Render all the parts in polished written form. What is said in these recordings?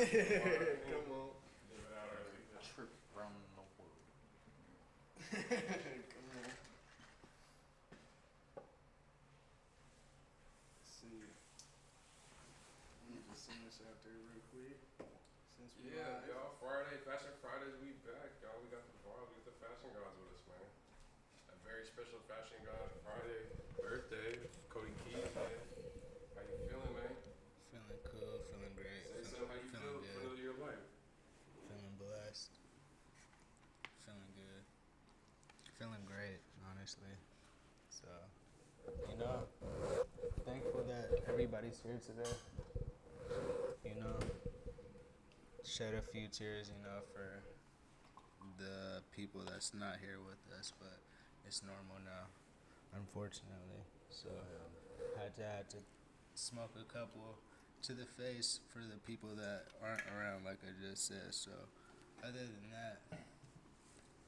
Come on. Trip around the world. Come on. Let's see. Let me just send this out there real quick. Since we Yeah, live. y'all. Friday, Fashion Fridays, we back, y'all. We got the fashion gods with us, man. A very special fashion god Friday birthday, Cody Keys, man. How you feeling, man? Feeling cool, feeling great, Say something. How you feel feeling for the good, your life? feeling blessed, feeling good, feeling great, honestly. So, you know, thankful that everybody's here today. You know, shed a few tears, for the people that's not here with us, but it's normal now, unfortunately. So, had to smoke a couple to the face for the people that aren't around, like I just said. So, other than that,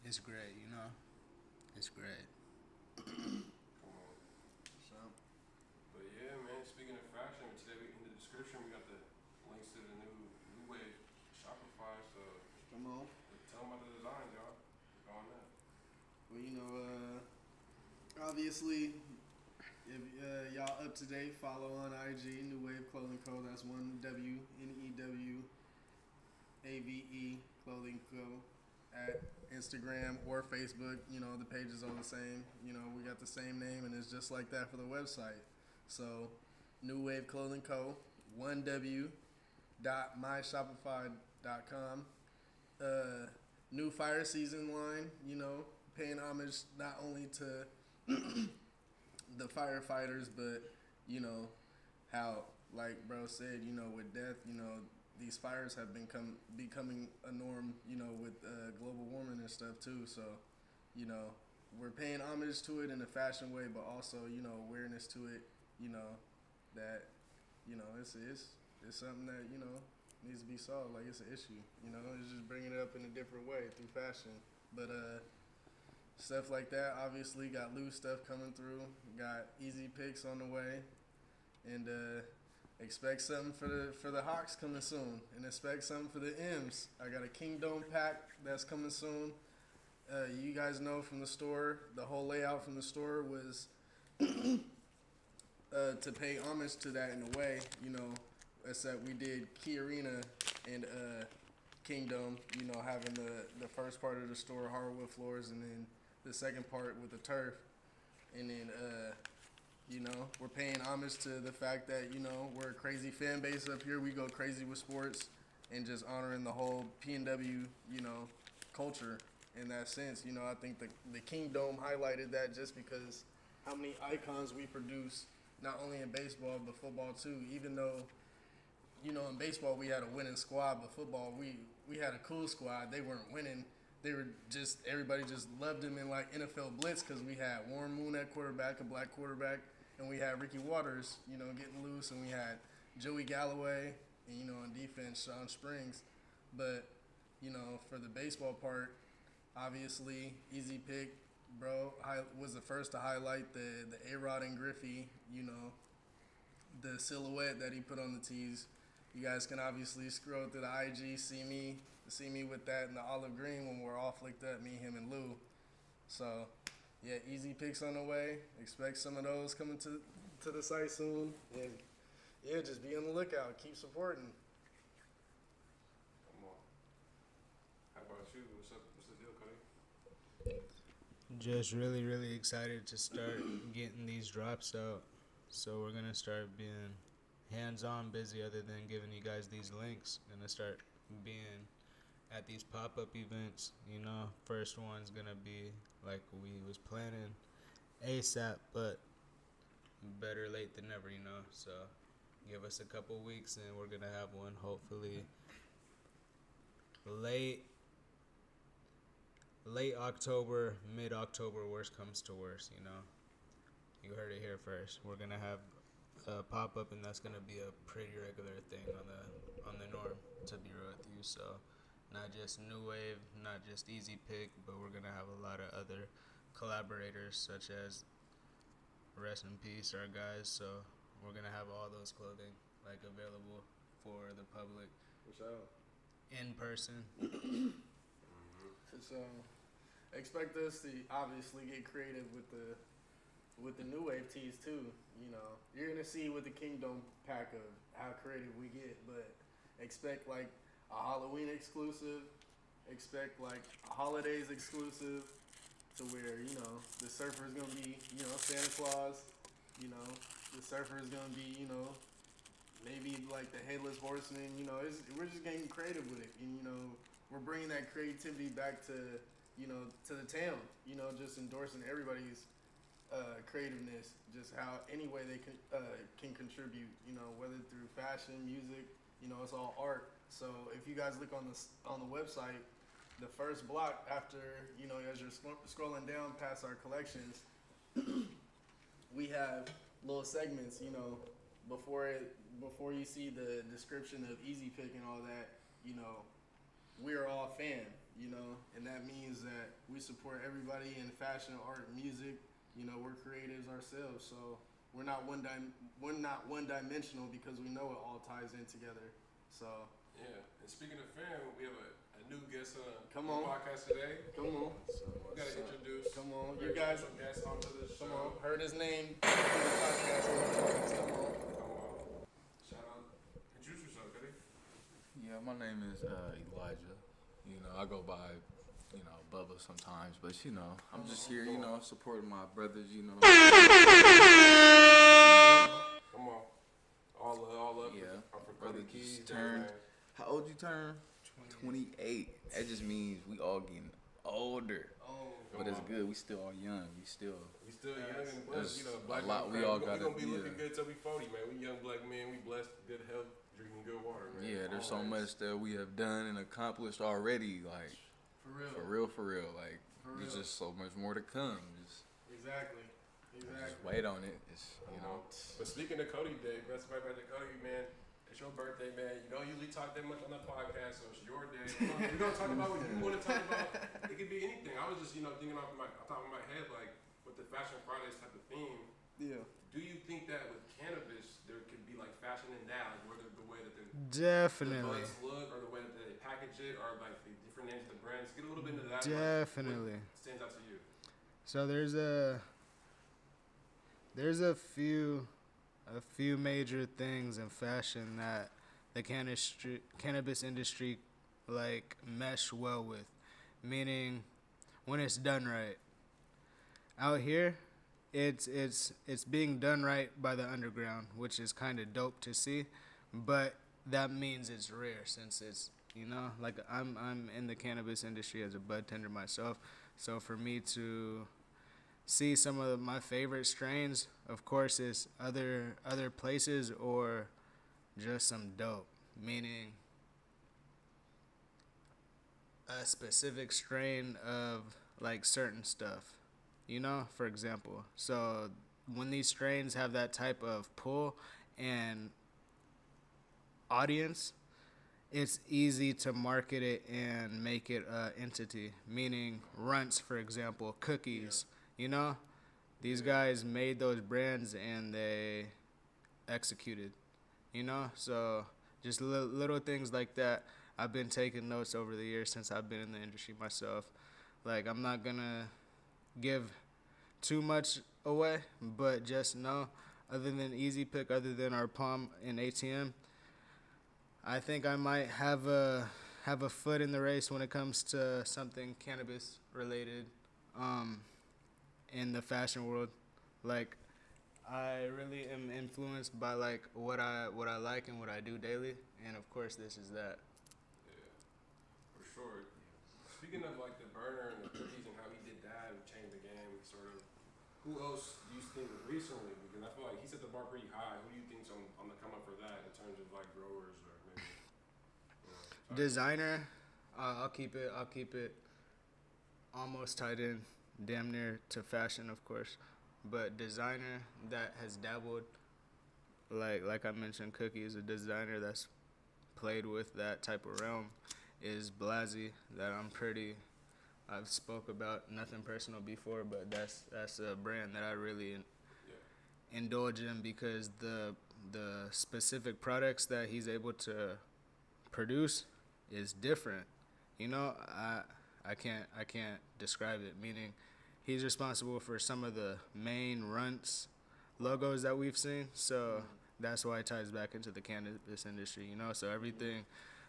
it's great, It's great. Come on. So, But yeah, man. Speaking of fashion, today in the description we got the links to the new wave Shopify. So come on. tell them about the designs, y'all. Go on that. Well, obviously, if y'all up to date, follow on IG, New Wave Clothing Co. That's one WNEWAVE Clothing Co. At Instagram or Facebook. The pages are the same. We got the same name, and it's just like that for the website. So, New Wave Clothing Co. 1w.myshopify.com. New fire season line. Paying homage not only to the firefighters, but you know how, like bro said, with death, these fires have becoming a norm, with global warming and stuff too. So, you know, we're paying homage to it in a fashion way, but also, awareness to it, that, it's something that, needs to be solved. Like, it's an issue, it's just bringing it up in a different way through fashion. But, stuff like that, obviously, got loose stuff coming through, got easy picks on the way, and, expect something for the Hawks coming soon, and expect something for the M's. I got a Kingdom pack that's coming soon. You guys know from the store, the whole layout from the store was to pay homage to that in a way, except we did Key Arena and Kingdom, having the first part of the store hardwood floors, and then the second part with the turf, and then we're paying homage to the fact that we're a crazy fan base up here. We go crazy with sports and just honoring the whole PNW culture in that sense. I think the Kingdom highlighted that just because how many icons we produce, not only in baseball but football too. Even though in baseball we had a winning squad, but football we had a cool squad. They weren't winning. They were just everybody just loved them in like NFL blitz because we had Warren Moon at quarterback, a black quarterback, and we had Ricky Waters, getting loose, and we had Joey Galloway, and on defense Sean Springs. But for the baseball part, obviously easy pick, bro. Was the first to highlight the A-Rod and Griffey, the silhouette that he put on the tees. You guys can obviously scroll through the IG, see me with that in the olive green when we're all flicked up, me, him, and Lou. So, yeah, easy picks on the way. Expect some of those coming to the site soon, and yeah, just be on the lookout. Keep supporting. Come on. How about you? What's up? What's the deal, Cody? Just really, really excited to start getting these drops out. So we're gonna start being hands-on busy other than giving you guys these links. Gonna start being at these pop-up events. First one's gonna be like we was planning ASAP, but better late than never, So give us a couple weeks and we're gonna have one hopefully late October, mid-October, worst comes to worst, You heard it here first. We're gonna have a pop-up, and that's gonna be a pretty regular thing on the norm, to be real with you. So not just New Wave, not just Easy Pick, but we're gonna have a lot of other collaborators, such as Rest in Peace, our guys. So we're gonna have all those clothing available for the public For sure. in person. So expect us to obviously get creative with the new wave tees too. You know, you're gonna see with the Kingdom pack of how creative we get, but expect like a Halloween exclusive, expect like a holidays exclusive, to where the surfer is gonna be Santa Claus, the surfer is gonna be maybe like the headless horseman. We're just getting creative with it, and we're bringing that creativity back to to the town. Just endorsing everybody's creativeness, just how any way they can contribute. Whether through fashion, music, it's all art. So if you guys look on the website, the first block after as you're scrolling down past our collections, we have little segments. Before you see the description of Easy Pick and all that, we are all fan. And that means that we support everybody in fashion, art, music. We're creatives ourselves, so we're not one dimensional because we know it all ties in together. So yeah. And speaking of fan, we have a new guest on Come the on. podcast today. come on, We gotta introduce. come on, very you guys, special guest onto the show. come on. Heard his name on the podcast. Come on. Come on. Shout out. Introduce yourself, buddy. Yeah, my name is Elijah. I go by, Bubba sometimes, but I'm just here, supporting my brothers, Come on. All up. Yeah. For Brother Cody Keys. just turned. How old you turn? 28. That just means we all getting older, but it's good. We still all young. We still young and There's blessed. Black a lot men, we all we gotta gonna be do. looking good till we 40, man. We young black men. We blessed, good health, drinking good water, man. yeah. There's so Always. much that we have done and accomplished already. Like for real. Like there's just so much more to come. Just Exactly. wait on it. It's But speaking of Cody Day, that's right back to Cody, man. It's your birthday, man. You don't usually talk that much on the podcast, so it's your day. We're gonna talk about what you want to talk about. It could be anything. I was just, thinking off the top of my head, like with the Fashion Fridays type of theme. Yeah. Do you think that with cannabis there could be like fashion in that, like whether the way that the Definitely. buds look, or the way that they package it, or like the different names of the brands? Get a little bit into that. Definitely. What stands out to you? So there's a few major things in fashion that the cannabis industry like mesh well with, meaning when it's done right. Out here, it's being done right by the underground, which is kind of dope to see, but that means it's rare since it's like I'm in the cannabis industry as a bud tender myself, so for me to see some of my favorite strains, of course, is other places or just some dope, meaning a specific strain of like certain stuff, for example. So when these strains have that type of pull and audience, it's easy to market it and make it an entity, meaning runts, for example, cookies. These guys made those brands and they executed, so just little things like that. I've been taking notes over the years since I've been in the industry myself. Like, I'm not gonna give too much away, but just know, other than Easy Pick, other than our Palm and ATM, I think I might have a foot in the race when it comes to something cannabis related. In the fashion world, like I really am influenced by like what I like and what I do daily, and of course this is that. Yeah, for sure. Speaking of like the burner and the cookies and how he did that and changed the game, sort of. Who else do you think recently? Because I feel like he set the bar pretty high. Who do you think's on the come up for that in terms of like growers or maybe? Designer, I'll keep it almost tied in. Damn near to fashion, of course, but designer that has dabbled, like I mentioned, Cookie is a designer that's played with that type of realm, is Blasey, that I've spoke about, nothing personal before, but that's a brand that I really indulge in because the specific products that he's able to produce is different. You know, I can't describe it. Meaning, he's responsible for some of the main runts logos that we've seen. So that's why it ties back into the cannabis industry. You know, so everything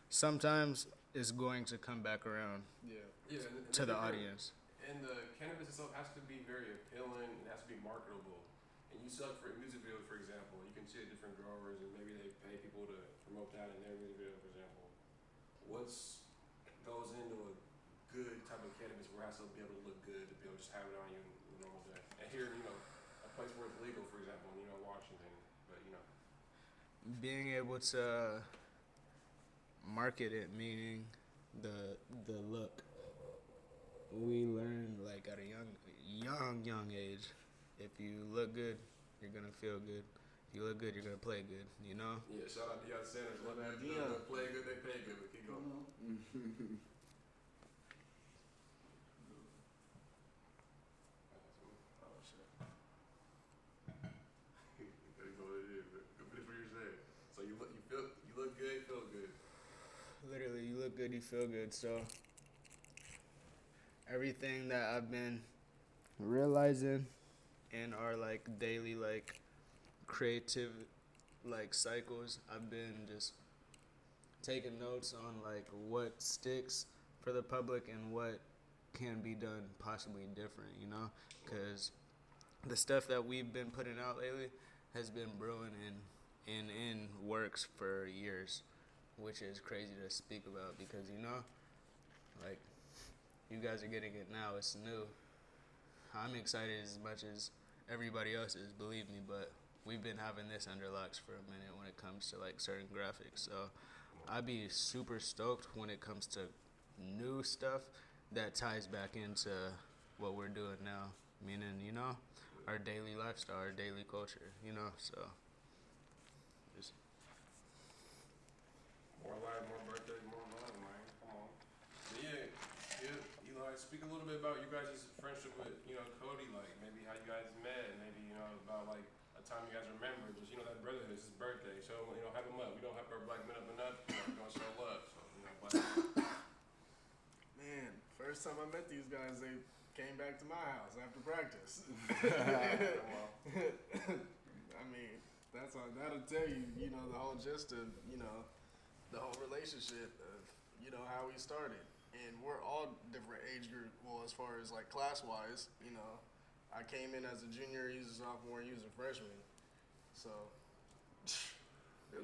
sometimes is going to come back around Yeah. Yeah, to the audience. And the cannabis itself has to be very appealing. It has to be marketable. And you suck for music videos, for example. You can see the different growers, and maybe they pay people to promote that in their music video, for example. What's goes into a good type of cannabis where it has to be able to look good, to be able to just have it on you in a normal day? And here, you know, a place where it's legal, for example, in, you know, Washington. But, you know. Being able to market it, meaning the look. We learn like at a young age. If you look good, you're gonna feel good. If you look good, you're gonna play good. You know. Yeah, shout out to Deion Sanders. Shout out Look, Deion. they play good, they pay good, but keep going. Oh shit. That is what it is. But finish what you're saying. So you look good, feel good. Literally, you look good, you feel good. So everything that I've been realizing in our like daily like creative like cycles, I've been just taking notes on like what sticks for the public and what can be done possibly different, you know, because the stuff that we've been putting out lately has been brewing in works for years, which is crazy to speak about because, you know, like you guys are getting it now, it's new. I'm excited as much as everybody else is, believe me, but we've been having this under locks for a minute when it comes to like certain graphics. So I'd be super stoked when it comes to new stuff that ties back into what we're doing now, meaning, you know, our daily lifestyle, our daily culture, you know, so. Just More live, more birthdays, more love, man. Come on. But yeah, Eli, speak a little bit about you guys' friendship with, you know, Cody, like maybe how you guys met, and maybe, you know, about like a time you guys remember, just, you know, that brotherhood, it's his birthday, so, you know, hype him up. We don't hype our black men up enough, you know, we're gonna show love, so, you know, black Man, first time I met these guys, they came back to my house after practice. I mean, that's all. That'll tell you, you know, the whole gist of, you know, the whole relationship of, you know, how we started. And we're all different age group. Well, as far as like class wise, you know, I came in as a junior, he's a sophomore, he was a freshman. So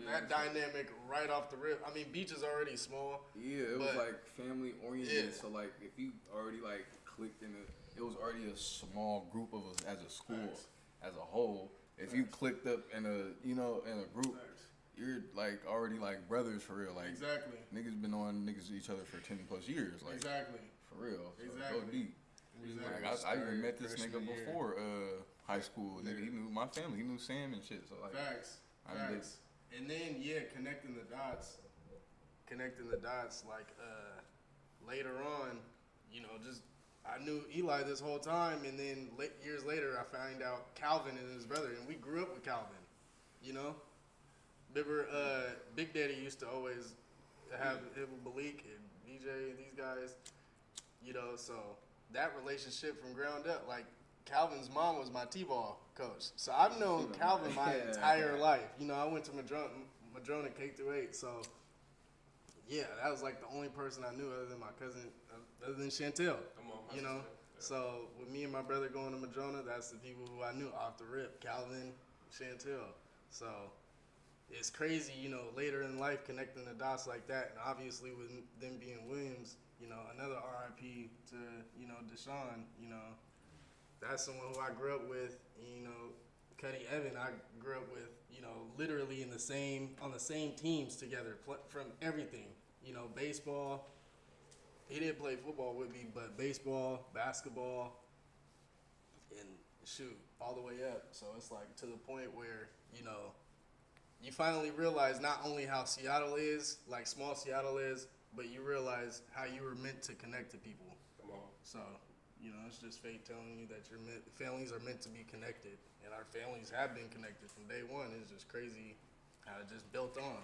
that dynamic right off the rip. I mean, Beach is already small. Yeah, it was like family oriented. Yeah. So like, if you already like clicked in it was already a small group of us as a school, Thanks. as a whole. If you clicked up in a group, Thanks. you're like already like brothers for real. Like Exactly. niggas been on niggas each other for 10 plus years. Like Exactly. for real. So Exactly. Go deep. Exactly. Like I even met this nigga freshman year. before high school. Nigga, he knew my family. He knew Sam and shit. So like, Facts. I did- Facts. And then connecting the dots like later on, you know, just I knew Eli this whole time, and then years later I found out Calvin and his brother, and we grew up with Calvin, you know. Remember, Big Daddy used to always have him, Malik and BJ and these guys, you know. So that relationship from ground up, like Calvin's mom was my t-ball coach, so I've known Calvin my entire life. You know, I went to Madrona K through 8, so yeah, that was like the only person I knew other than my cousin, other than Chantel. Come on, You know, so with me and my brother going to Madrona, that's the people who I knew off the rip, Calvin, Chantel. So it's crazy, you know, later in life connecting the dots like that, and obviously with them being Williams, you know, another RIP to, you know, Deshaun, you know, that's someone who I grew up with, you know. Cuddy Evan, I grew up with, you know, literally on the same teams together from everything, you know, baseball. He didn't play football with me, but baseball, basketball, and shoot, all the way up. So it's like to the point where, you know, you finally realize not only how Seattle is, like small Seattle is, but you realize how you were meant to connect to people. Come on. So, you know, it's just fate telling you that families are meant to be connected, and our families have been connected from day one. It's just crazy how it just built on.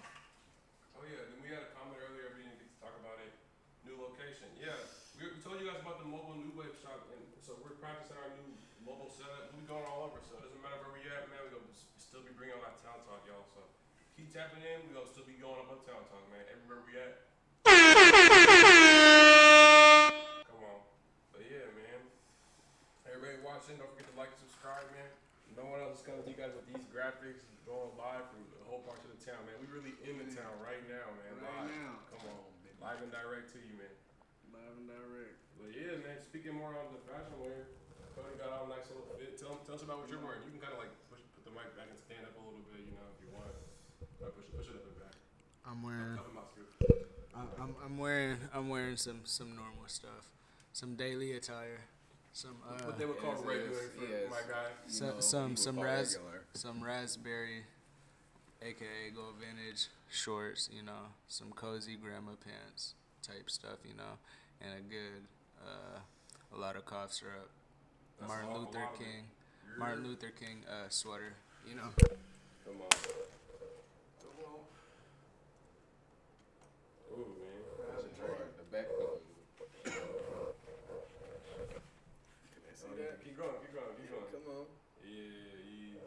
Oh yeah, then we had a comment earlier. We didn't get to talk about it. New location. Yeah, we told you guys about the mobile new wave shop, and so we're practicing our new mobile setup. We going all over, so it doesn't matter where we at, man. We gonna still be bringing all that town talk, y'all. So keep tapping in. We gonna still be going up on town talk, man. Everywhere we at. Come on. But yeah, man. Everybody watching, don't forget to like and subscribe, man. No one else is coming to you guys with these graphics going live from the whole parts of the town, man. We really in the town right now, man. Right live. now. Come on. Live and direct to you, man. Live and direct. But yeah, man, speaking more on the fashion wear, Cody got all nice little fit. Tell us about what you're wearing. You can kind of like put the mic back and stand up a little bit, you know, if you want. Push it up and back. I'm wearing. Up in my scoop. I'm wearing some normal stuff, some daily attire, some What they would call regular for my guy. some raspberry, aka Go Vintage shorts, you know, some cozy grandma pants type stuff, you know, and a lot of cough syrup. That's Martin an Luther awful lot, King, man. Martin Luther King sweater, you know. Come on. Come on. Ooh, man. That's a drink. The back door. See that? Keep going. Come on. Yeah.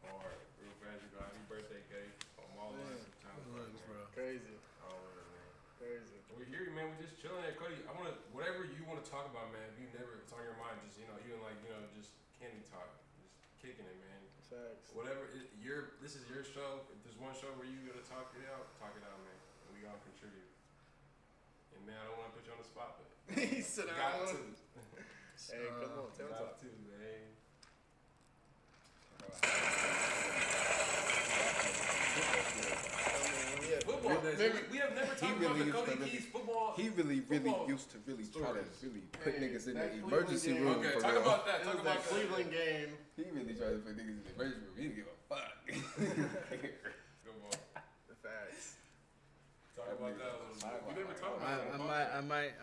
Hard. Real fast, you got happy birthday cake. I'm all in some time. Looks, bro. Crazy. All in, man. Crazy. We're here, man. We're just chilling. Hey, Cody, I want to, whatever you want to talk about, man. If it's on your mind, just, you know, even like, you know, just candy talk. Just kicking it, man. Facts. Whatever, this is your show. If there's one show where you got to talk it out, man. And we all contribute. And man, I don't want to put you on the spot, but He said, got "I to. want-" Hey, come on, tell us. Got to, man. Football, we have never talked about the Cody Keys football. He really football used to really try to stories. really put Hey, niggas in the that Cleveland emergency game. room. Okay, for talk real. about that. It Talk was about that Cleveland game. He really tried to put niggas in the emergency room. He didn't give a fuck. Come on. The facts. Talk about that a little bit. We never talked about it.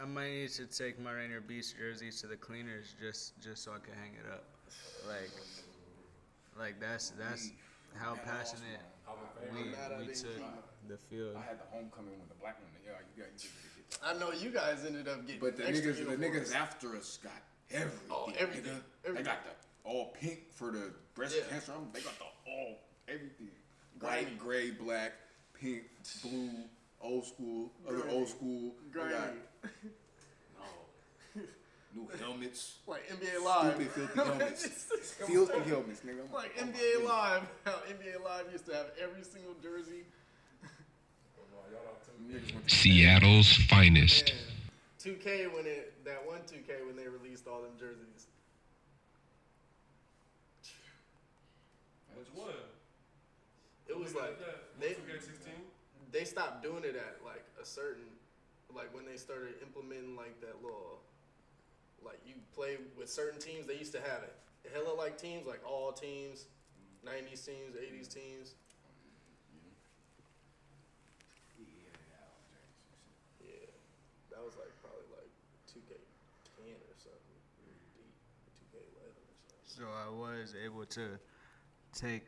I might need to take my Rainier Beach jerseys to the cleaners just so I can hang it up. Like that's how passionate Hall of Fame. we took the field. I had the homecoming with the black one. Yeah, you got to get that. I know you guys ended up getting But the extra niggas uniforms. after us got everything. Oh, everything. Nigga. They got the all pink for the breast Yeah. cancer. They got the all everything. Grimy. White, gray, black, pink, blue, old school, other Grimy. old school. They got Grimy. new helmets. Like NBA Live. Stupid, filthy helmets. Filthy helmets, nigga. Like NBA Live. How NBA Live used to have every single jersey. Seattle's finest. Man, 2K when they released all them jerseys. Which one? It was like they they 16. they stopped doing it at like a certain, like when they started implementing like that law. Like you play with certain teams, they used to have it. Hella like teams, like all teams, 90s teams, 80s teams. Yeah, that was like probably like 2K10 or something. Deep, 2K11 or something. So I was able to take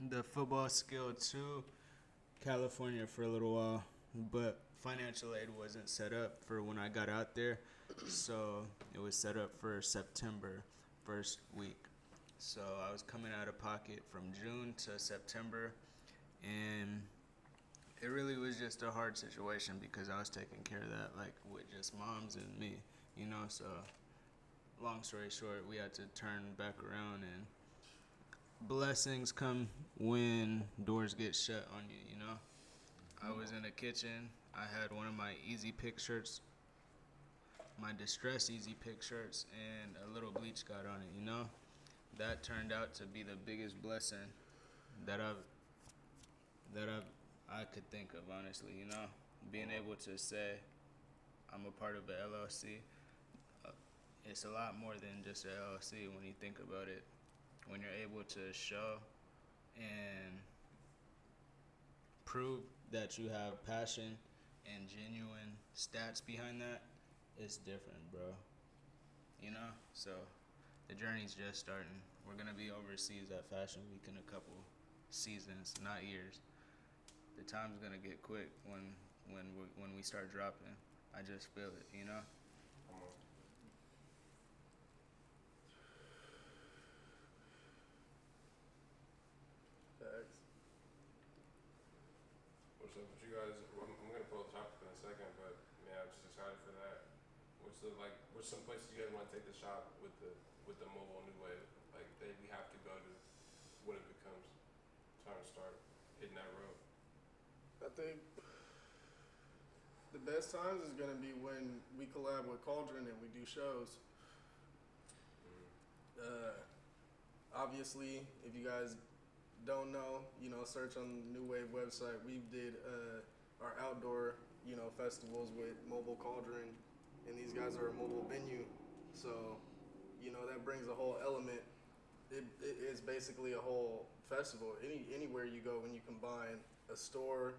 the football skill to California for a little while, but financial aid wasn't set up for when I got out there, so it was set up for September first week. So I was coming out of pocket from June to September, and it really was just a hard situation because I was taking care of that like with just moms and me, you know. So long story short, we had to turn back around, and blessings come when doors get shut on you, you know. I was in the kitchen. I had one of my Easy Pick shirts, my Distress Easy Pick shirts, and a little bleach got on it, you know. That turned out to be the biggest blessing that I could think of, honestly, you know. Being able to say I'm a part of the LLC, it's a lot more than just an LLC when you think about it. When you're able to show and prove that you have passion and genuine stats behind that, it's different, bro. You know? So the journey's just starting. We're gonna be overseas at Fashion Week in a couple seasons, not years. the time's gonna get quick when we start dropping. I just feel it, you know. Come on. Facts. What's up with you guys? Well, I'm gonna pull a topic in a second, but man, I'm just excited for that. What's some places you guys want to take the shop with the mobile new wave? Like we have to go to when it becomes time to start hitting that road. I think the best times is gonna be when we collab with Cauldron and we do shows. Obviously, if you guys don't know, search on the New Wave website. We did our outdoor, festivals with Mobile Cauldron, and these guys are a mobile venue, so that brings a whole element. It's basically a whole festival. Anywhere you go, when you combine a store,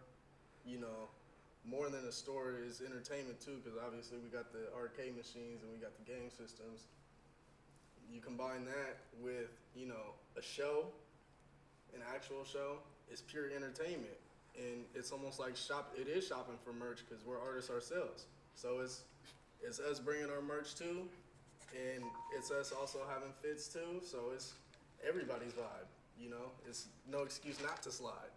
more than a store is entertainment too, because obviously we got the arcade machines and we got the game systems. You combine that with, a show, an actual show, it's pure entertainment. And it's almost like it is shopping for merch because we're artists ourselves. So it's us bringing our merch too, and it's us also having fits too. So it's everybody's vibe, It's no excuse not to slide.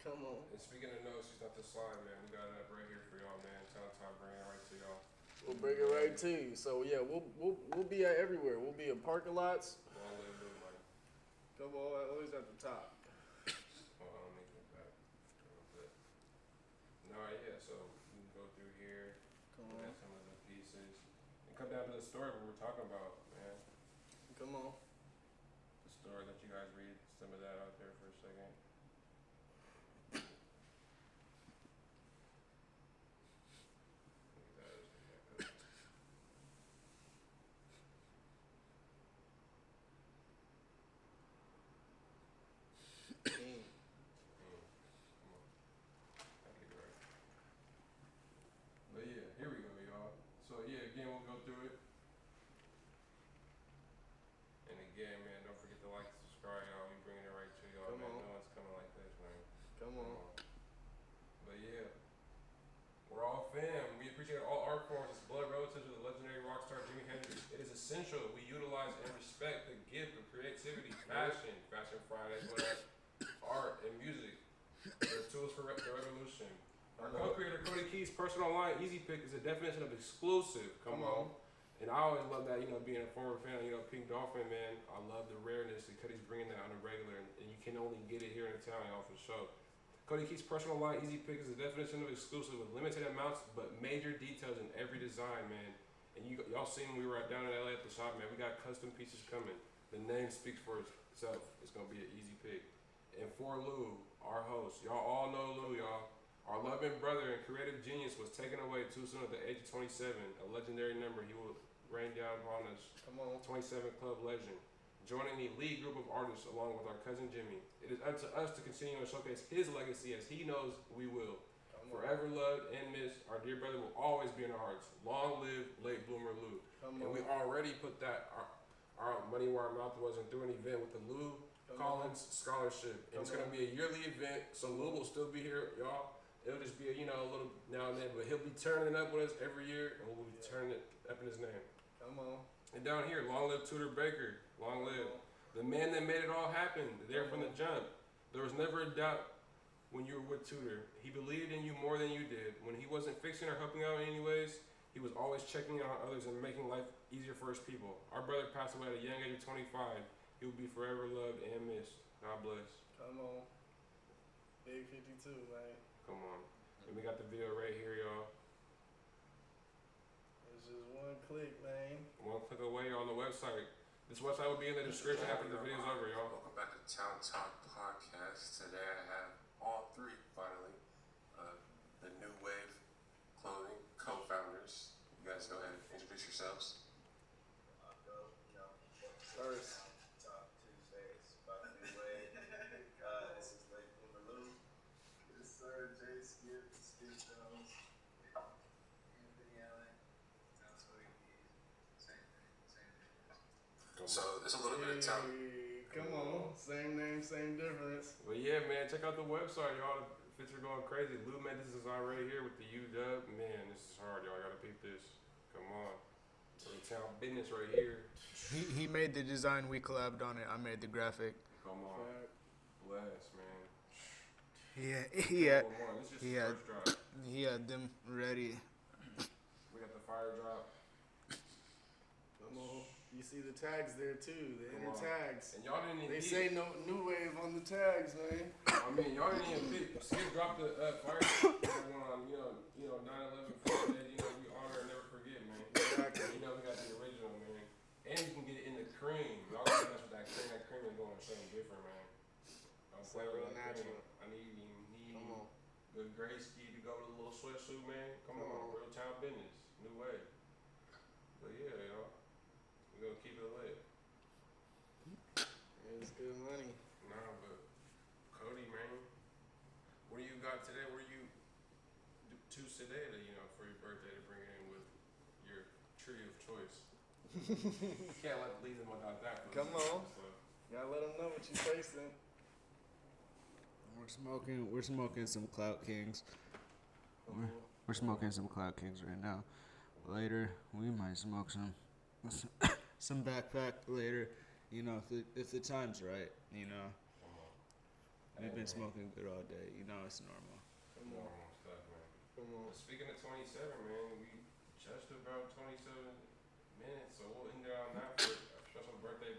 Come on. And speaking of no excuse not to slide, man, we got it up right here for y'all, man. Time bring it right to y'all. We'll bring it right to you. So yeah, we'll be at everywhere. We'll be at parking lots. Long live Lil Mike. Come on, always at the top. Hold on, let me get back a little bit. Alright, yeah, so we can go through here, Come look on, at some of the pieces, and come down to the story we were talking about, man. come on. The story that you guys read some of that out there for a second. Look at that, let's get back up. King. Come on. I get it right. But yeah, here we go, y'all. So yeah, again, we'll go through it. And again, man, don't forget to like and subscribe, y'all. We bringing it right to y'all, Come man. on. No one's coming like this, man. Come on. But yeah, we're all fam. We appreciate all art forms as blood relatives of the legendary rock star Jimi Hendrix. It is essential that we utilize and respect the gift of creativity, Fashion Fridays, what up? Art and music. They're tools for the revolution. Our co-creator Cody Key's personal line, Easy Pick, is a definition of exclusive. Come on. And I always love that, being a former fan of, Pink Dolphin, man. I love the rareness that Cody's bringing that on a regular, and you can only get it here in town, y'all, for sure. Cody Key's personal line, Easy Pick, is a definition of exclusive with limited amounts but major details in every design, man. And y'all seen when we were down in LA at the shop, man. We got custom pieces coming. The name speaks for itself. It's gonna be an easy pick. And for Lou, our host, y'all all know Lou, y'all. Our loving brother and creative genius was taken away too soon at the age of 27. A legendary number he will rain down upon us. Come on. 27 Club legend. Joining the elite group of artists along with our cousin Jimmy. It is up to us to continue to showcase his legacy as he knows we will. Forever loved and missed, our dear brother will always be in our hearts. Long live late bloomer Lou. Come And on. we already put that our money where our mouth was and through an event with the Lou Collins Scholarship. And it's gonna be a yearly event, so Lou will still be here, y'all. It'll just be a little now and then, but he'll be turning it up with us every year, and we'll be turning it up in his name. Come on. And down here, long live Tudor Baker. Long live the man that made it all happen. There from the jump. There was never a doubt when you were with Tudor. He believed in you more than you did. When he wasn't fixing or helping out in any ways, he was always checking on others and making life easier for his people. Our brother passed away at a young age of 25. He will be forever loved and missed. God bless. Come on. Big 52, man. Come on. And we got the video right here, y'all. It's just one click, man. One click away on the website. This website will be in the description after the video's over, y'all. Welcome back to Town Talk Podcast. Today I have all three, finally, the New Wave Clothing co-founders. You guys go ahead and introduce yourselves. First. Talk Tuesdays about the New Wave. This is Late Bloomer Lou. Yes, sir. Jay Skip, Steve Jones, Anthony Allen. That's what he is. Same thing. So it's a little bit of town. Hey, come on. Same name, same difference. But yeah, man, check out the website, y'all. The fits are going crazy. Lou Medicine is already here with the UW. Man, this is hard, y'all. Gotta peep this. Come on. Little town business right here. He made the design. We collabed on it. I made the graphic. Come on. Bless, man. Yeah, This is just he the had first drop. he had them ready. We got the fire drop. Come on. You see the tags there too, the Come inner on. tags. And y'all didn't even They peep. say no new wave on the tags, man. I mean, y'all didn't even peep. Skip dropped the fire on, 9/11 for that. We honor and never forget, man. Exactly. We got the original, man. And you can get it in the cream. Y'all can mess with that cream. That cream is going something different, man. I'm It's playing real with that natural. cream. I need Come on. good gray ski to go with a little sweatsuit, man. Come Come on, on. real town business. New way. But yeah, y'all. We gonna keep it lit. It's good money. Nah, but Cody, man. What do you got today? What do you do today to, for your birthday to bring it in with your tree of choice? Can't leave them without that. Come on. Gotta let them know what you tasting. We're smoking some Clout Kings. We're smoking some Clout Kings right now. Later, we might smoke some backpack later. If the time's right. We've been smoking good all day. It's normal. Come on. Normal stuff, man. Come on. But speaking of 27, man, we just about 27 minutes, so we'll end it on that for a special birthday